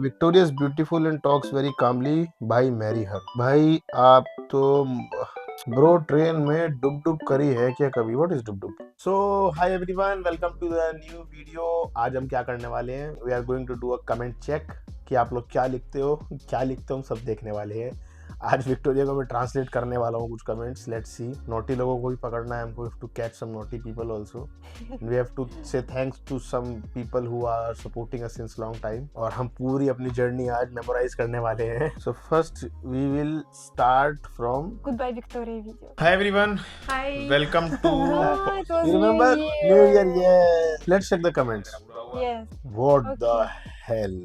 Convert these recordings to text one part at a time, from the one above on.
Victoria is beautiful and talks very calmly, भाई marry हर। भाई आप तो ब्रो ट्रेन में डुब डुब करी है क्या कभी? व्हाट इज डुब डुब? So hi everyone, welcome to the new video. आज हम क्या करने वाले हैं? We are going to do a comment check कि आप लोग क्या लिखते हो हम सब देखने वाले हैं। आज विक्टोरिया को मैं ट्रांसलेट करने वाला हूँ कुछ कमेंट्स। लेट्स सी, नोटी लोगों को भी पकड़ना है हमको, to catch some naughty people also. We have to say thanks to some people who are supporting us since long time. और हम पूरी अपनी जर्नी आज मेमोराइज करने वाले हैं। So first we will start from Goodbye Victoria video. Hi everyone, Hi. welcome to It was you remember New New Year? Yes, let's check the comments. Yes. What Okay. the hell?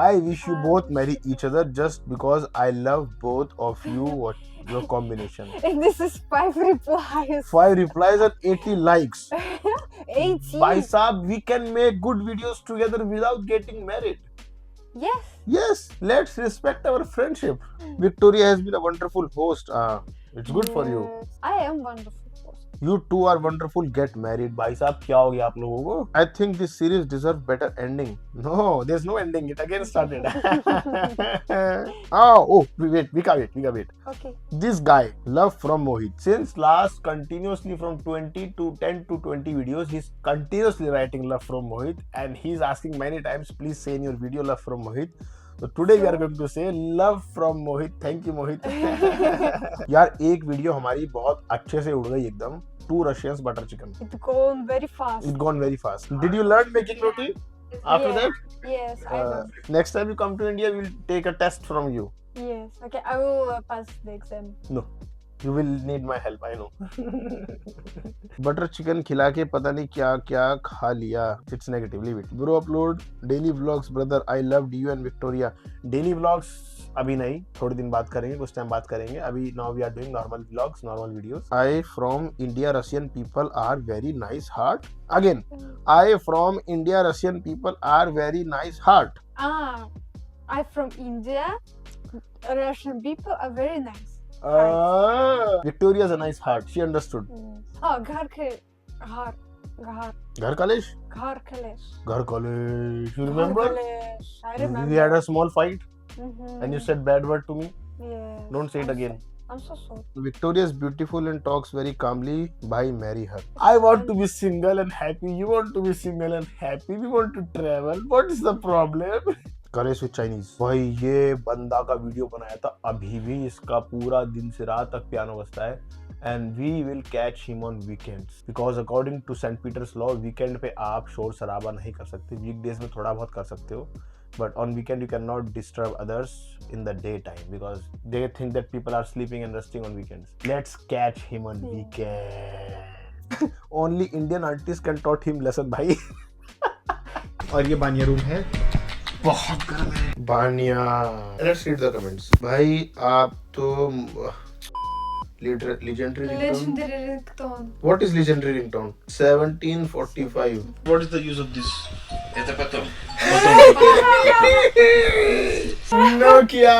I wish you both marry each other just because I love both of you. What your combination? And this is 5 replies. 5 replies and 80 likes. 18. Bhai Saab, we can make good videos together without getting married. Yes. Yes, let's respect our friendship. Victoria has been a wonderful host. It's good for you. Yes. I am wonderful. You two are wonderful. Get married. भाई साहब क्या हो गया आप लोगों को? I think this series deserve better ending. No, there's no ending. It again started. Wait. We can wait. Okay. This guy, love from Mohit. Since last continuously from 10 to 20 videos, he's continuously writing love from Mohit, and he's asking many times, please say in your video love from Mohit. So today we are going to say love from Mohit. Thank you Mohit. यार एक video हमारी बहुत अच्छे से उड़ गई एकदम। 2 Russians butter chicken. It gone very fast. It gone very fast. Did you learn making roti after Yes. that? Yes, I know. Next time you come to India, we'll take a test from you. Yes. Okay, I will pass the exam. No. You will need my help, I know. Butter chicken खिला के पता नहीं क्या क्या खा लिया। It's negative, leave it. Bro upload daily vlogs, brother. I loved you and Victoria. Daily vlogs अभी नहीं, थोड़े दिन बाद करेंगे, कुछ टाइम बाद करेंगे। अभी now we are doing normal vlogs, normal videos. I from India, Russian people are very nice heart. Again, I from India, Russian people are very nice heart. I'm from India. Russian people are very nice. Victoria is a nice heart. She understood. घर Kalesh. Ghar Kalesh. You remember? I remember. We had a small fight, Mm-hmm. and you said bad word to me. Yes. Don't say it again. I'm so sorry. Victoria is beautiful and talks very calmly. Bhai, marry her. I want to be single and happy. You want to be single and happy. We want to travel. What is the problem? करे switch Chinese. भाई ये बंदा का video बनाया था, अभी भी इसका पूरा दिन से रात तक पियानो बजता है। And we will catch him on weekends because according to Saint Peter's law weekend पे आप शोर शराबा नहीं कर सकते। वीकडेज में थोड़ा बहुत कर सकते हो, but on weekend you cannot disturb others in the daytime because they think that people are sleeping and resting on weekends. Let's catch him on weekend. Only Indian artists can taught him lesson भाई। और ये बानिया room है, बहुत गर्म है बानिया। Let's read the comments. भाई आप तो legendary ringtone. What is legendary ringtone? 1745. What is the use of this? Это потом. Nokia.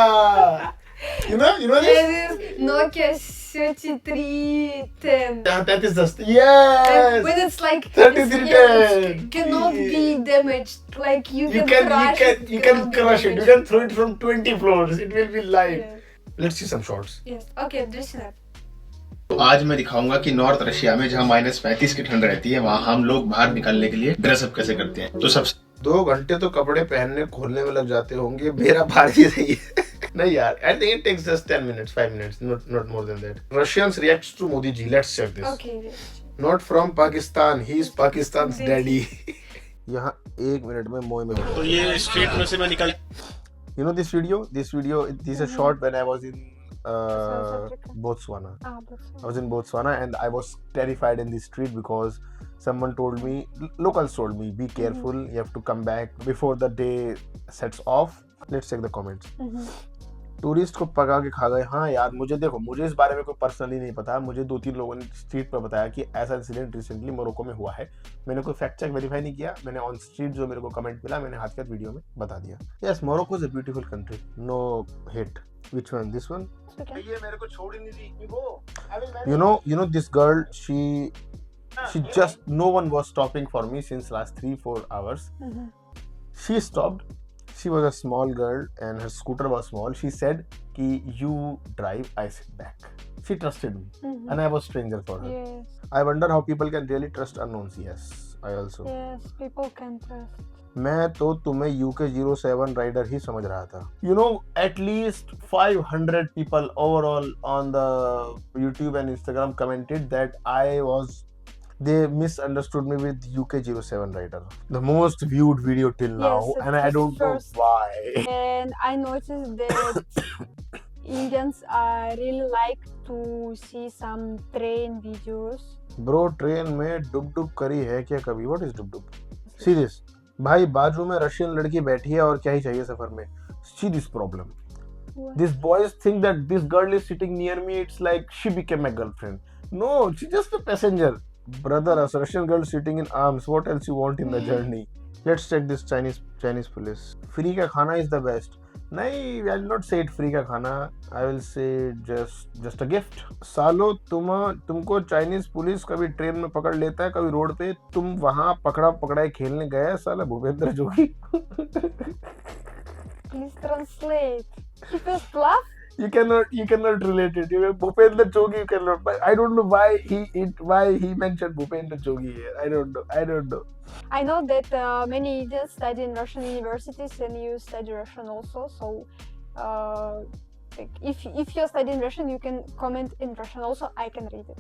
You know this? This is Nokia 3310. That is just yes. When it's like 3310. cannot be damaged. Like you can crush it. You can crush it. You can throw it from 20 floors. It will be live. Yes. Let's see some shots. Yes. Okay, this is तो आज मैं दिखाऊंगा कि north Russia में जहाँ -35 की ठंड रहती है वहाँ हम लोग बाहर निकलने के लिए ड्रेसअप कैसे करते हैं। तो सबसे 2 घंटे तो कपड़े पहनने खोलने में लग जाते होंगे। मेरा भारी सही है। नहीं यार, I think it takes just 10 minutes, 5 minutes, not more than that. Russians reacts to Modi ji. Let's check this. okay. Not from Pakistan. He is Pakistan's daddy. यहाँ 1 मिनट में मोह में। तो ये स्ट्रीट में से मैं निकल। You know this video? This is a shot when I was in Botswana. I was in Botswana and I was terrified in the street because someone told me, locals told me, be careful, you have to come back before the day sets off. Let's check the comments. Tourist को पका के खा गए। हाँ यार, मुझे इस बारे में कोई पर्सनली नहीं पता। मुझे 2-3 लोगों ने स्ट्रीट पर बताया कि ऐसा इंसिडेंट रिसेंटली मोरक्को में हुआ है। मैंने कोई फैक्ट चेक वेरीफाई नहीं किया, मैंने ऑन स्ट्रीट जो मेरे को कमेंट मिला मैंने हाथ के वीडियो में बता दिया। Yes, Morocco is a beautiful country, no hate. Which one? This one? Okay. ये मेरे को छोड़ ही नहीं दी वो। You know this girl, she just, no one was stopping for me since last 3-4 hours. She stopped She was a small girl and her scooter was small. She said कि you drive, I sit back. She trusted me Mhm. and I was stranger for her. Yes, I wonder how people can really trust unknowns. Yes, I also. yes, people can trust. मैं तो तुम्हें UK07 rider ही समझ रहा था. You know, at least 500 people overall on the YouTube and Instagram commented that they misunderstood me with UK07 rider. The most viewed video till now, Yes, it and I was don't know first. why. And I noticed that Indians really like to see some train videos. Bro, train में डुब डुब करी है क्या कभी? What is dub dub? See this. भाई बाजू में Russian लड़की बैठी है और क्या ही चाहिए सफर में. See this problem. What? These boys think that this girl is sitting near me. It's like she became my girlfriend. No, she's just a passenger. Brother, a Russian girl sitting in arms. What else you want in the journey? Let's check this Chinese police. Free का खाना is the best. नहीं, I will not say it free का खाना. I will say just a gift. सालो तुमको Chinese police कभी train में पकड़ लेता है, कभी रोड पे. तुम वहां पकड़ा पकड़ाई खेलने गए साला भूपेंद्र जोगी. Please translate. He first laugh. You cannot relate it. Bhupendra Jogi you cannot. But I don't know why he mentioned Bhupendra Jogi here. I don't know. I know that many Indians study in Russian universities and you study Russian also. So, like if you're studying Russian, you can comment in Russian also. I can read it.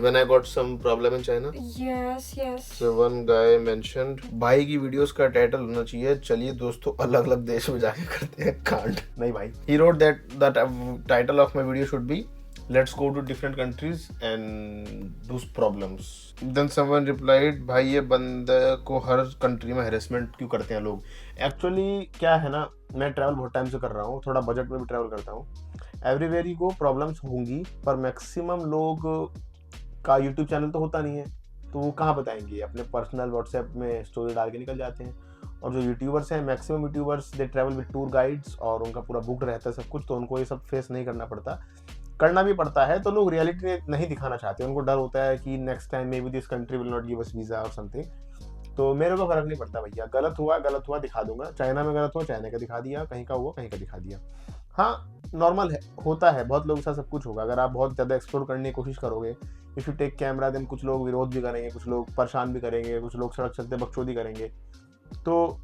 When I got some problem in China. Yes. So one guy mentioned भाई की videos का title होना चाहिए चलिए दोस्तों अलग अलग देश में जाके करते हैं कांड. नहीं भाई. He wrote that title of my video should be let's go to different countries and do problems. Then someone replied भाई ये बंदे को हर कंट्री में harassment क्यों करते हैं लोग. Actually क्या है ना, मैं ट्रैवल बहुत टाइम से कर रहा हूँ, थोड़ा बजट में भी ट्रैवल करता हूँ. एवरीवेयर ही को प्रॉब्लम्स होंगी पर मैक्सिमम लोग का यूट्यूब चैनल तो होता नहीं है तो वो कहाँ बताएंगे, अपने पर्सनल व्हाट्सएप में स्टोरी डाल के निकल जाते हैं. और जो यूट्यूबर्स हैं maximum YouTubers they travel with tour guides और उनका पूरा बुक रहता है सब कुछ, तो उनको ये सब फेस नहीं करना पड़ता. करना भी पड़ता है तो लोग रियलिटी नहीं दिखाना चाहते. उनको डर होता है कि next time may be this country will not give us visa और समथिंग. तो मेरे को फर्क नहीं पड़ता भैया, गलत हुआ दिखा दूंगा. चाइना में गलत हुआ चाइना का दिखा दिया, कहीं का हुआ कहीं का दिखा दिया. हाँ नॉर्मल है, होता है, बहुत लोगों के साथ सब कुछ होगा. अगर आप बहुत ज़्यादा एक्सप्लोर करने की कोशिश करोगे, if you take camera, then कुछ लोग विरोध भी करेंगे, कुछ लोग परेशान भी करेंगे, कुछ लोग सड़क चलते बकचोदी करेंगे, तो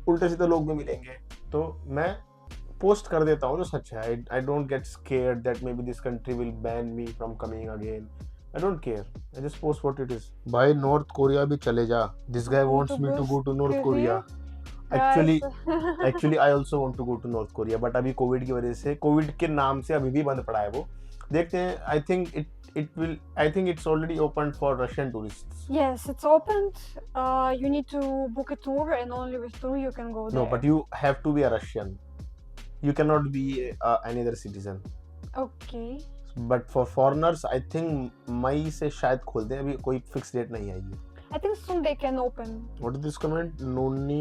उल्टे सीधे लोग भी मिलेंगे. तो मैं पोस्ट कर देता हूँ जो सच है. I don't get scared that may be this country will ban me from coming again. I don't care. I just post what it is. भाई नॉर्थ कोरिया भी चले जा. This guy wants me to go to North Korea. Actually I also want to go to North Korea, but अभी Covid की वजह से, Covid के नाम से अभी भी बंद पड़ा है वो. देखते हैं. I think it's already opened for Russian tourists. Yes, it's opened. You need to book a tour, and only with tour you can go there. No, but you have to be a Russian. You cannot be any other citizen. Okay. But for foreigners, I think मई से शायद खोल दें. अभी कोई fix date नहीं आई है. I think soon they can open. What is this comment? Noni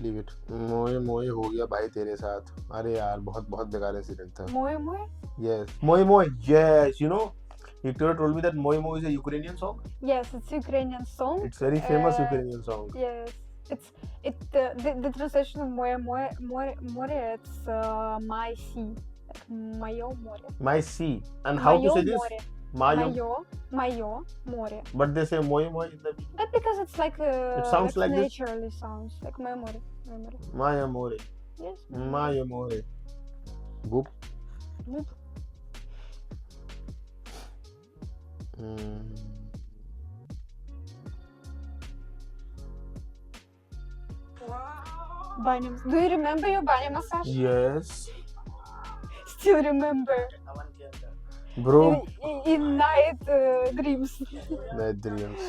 leave it. मोए हो गया भाई तेरे साथ. अरे यार बहुत बेकार इंसिडेंट था. Moe? Yes. मोए. Yes. You know, Victoria told me that Moe is a Ukrainian song. Yes, it's Ukrainian song. It's very famous Ukrainian song. Yes, the translation of more. It's my sea, like Mayo more. My sea. And how to say this? Mayo more. But they say Moe in the But because it's like it sounds like this. naturally sounds like Mayo more. My amore. Yes. My amore. Goop. Good. Banya. Do you remember your banya massage? Yes. Still remember. Bro. In night dreams. Night dreams.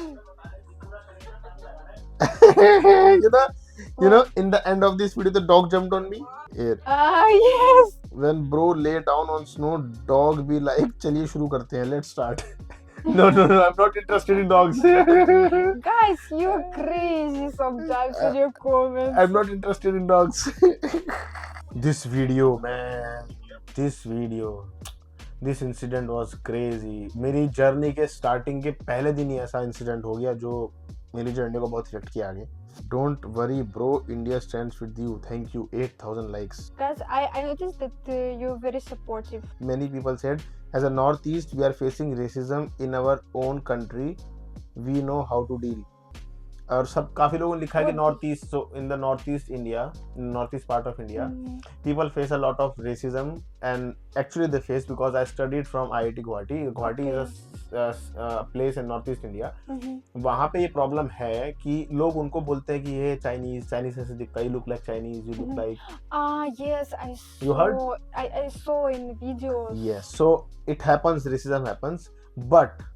you know, in the end of this video, the dog jumped on me. Here. Yes. When bro lay down on snow, dog be like, चलिए शुरू करते हैं. Let's start. No, I'm not interested in dogs. Guys, you're crazy sometimes in your comments. I'm not interested in dogs. This video, man. This incident was crazy. मेरी journey के starting के पहले दिन ही ऐसा इंसिडेंट हो गया जो मेरी जर्नी को बहुत इफेक्ट किया आगे. Don't worry, bro. India stands with you. Thank you. 8,000 likes. Guys, I noticed that you're very supportive. Many people said, as a Northeast, we are facing racism in our own country. We know how to deal. और सब काफी लोगों ने लिखा है कि What- north east, so in the north east India, north east part of India, people face a lot of racism, and actually they face because I studied from IIT Guwahati. Guwahati is a place in northeast India. वहाँ पे ये problem है कि लोग उनको बोलते हैं कि ये चाइनीज ऐसे दिखता है, you look like Chinese, you look like. Yes, I saw. You heard? I saw in videos. Yes, so it happens, racism happens, but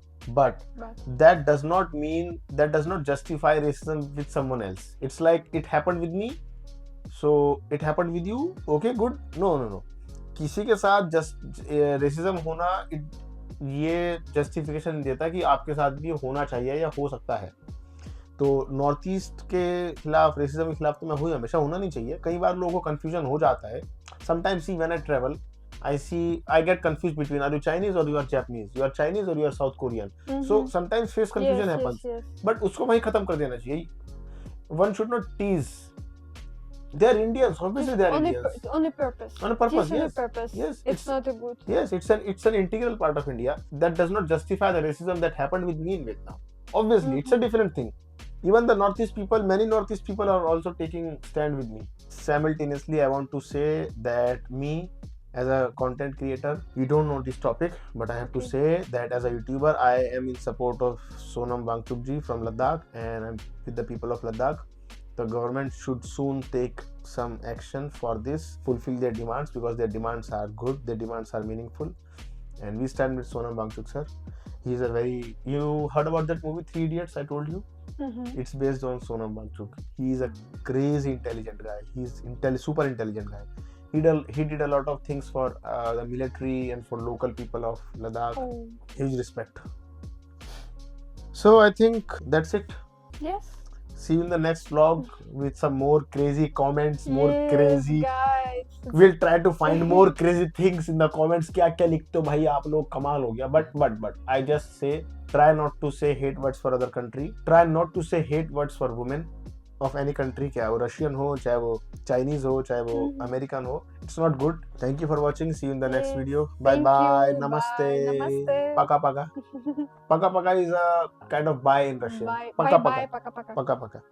that does not justify racism with someone else. It's like it happened with me, so it happened with you. Okay, good. No. किसी के साथ just racism होना ये justification नहीं देता कि आपके साथ भी होना चाहिए या हो सकता है. तो नॉर्थ ईस्ट के खिलाफ, रेसिज्म के खिलाफ तो मैं हूँ, हमेशा होना नहीं चाहिए. कई बार लोगों को कंफ्यूजन हो जाता है. Sometimes see when I travel, I get confused between, are you Chinese or you are Japanese? You are Chinese or you are South Korean? So sometimes face confusion happens. Yes. But उसको वहीं खत्म कर देना चाहिए. One should not tease. They are Indians. Obviously they are Indians. On a purpose. On a purpose, Just on yes. a purpose. Yes, It's not a good. Yes, it's an integral part of India. That does not justify the racism that happened with me in Vietnam. Obviously, it's a different thing. Even the Northeast people, many Northeast people are also taking stand with me. Simultaneously, I want to say that me, as a content creator, we don't know this topic, but I have to say that as a YouTuber, I am in support of Sonam Wangchuk ji from Ladakh, and I'm with the people of Ladakh. The government should soon take some action for this, fulfill their demands, because their demands are good, their demands are meaningful, and we stand with Sonam Wangchuk sir. He's a very, you heard about that movie 3 Idiots? I told you. It's based on Sonam Wangchuk. He is a crazy intelligent guy. He's super intelligent guy. He did a lot of things for the military and for local people of Ladakh. Huge respect. So I think that's it. Yes. See you in the next vlog with some more crazy comments, more Yes, crazy. guys. We'll try to find more crazy things in the comments. क्या क्या लिखते हो भाई आप लोग, कमाल हो गया. But I just say, try not to say hate words for other country. Try not to say hate words for women of any country. चाहे वो रशियन हो, चाहे वो चाइनीज हो, चाहे वो अमेरिकन हो. It's not good. Thank you for watching. See you in the next Yes. video. Bye Thank bye. you. Namaste. Bye. Namaste. Paka paka. Paka paka is a kind of bye in Russian. Bye. Paka Bye. paka. Paka paka. Paka paka.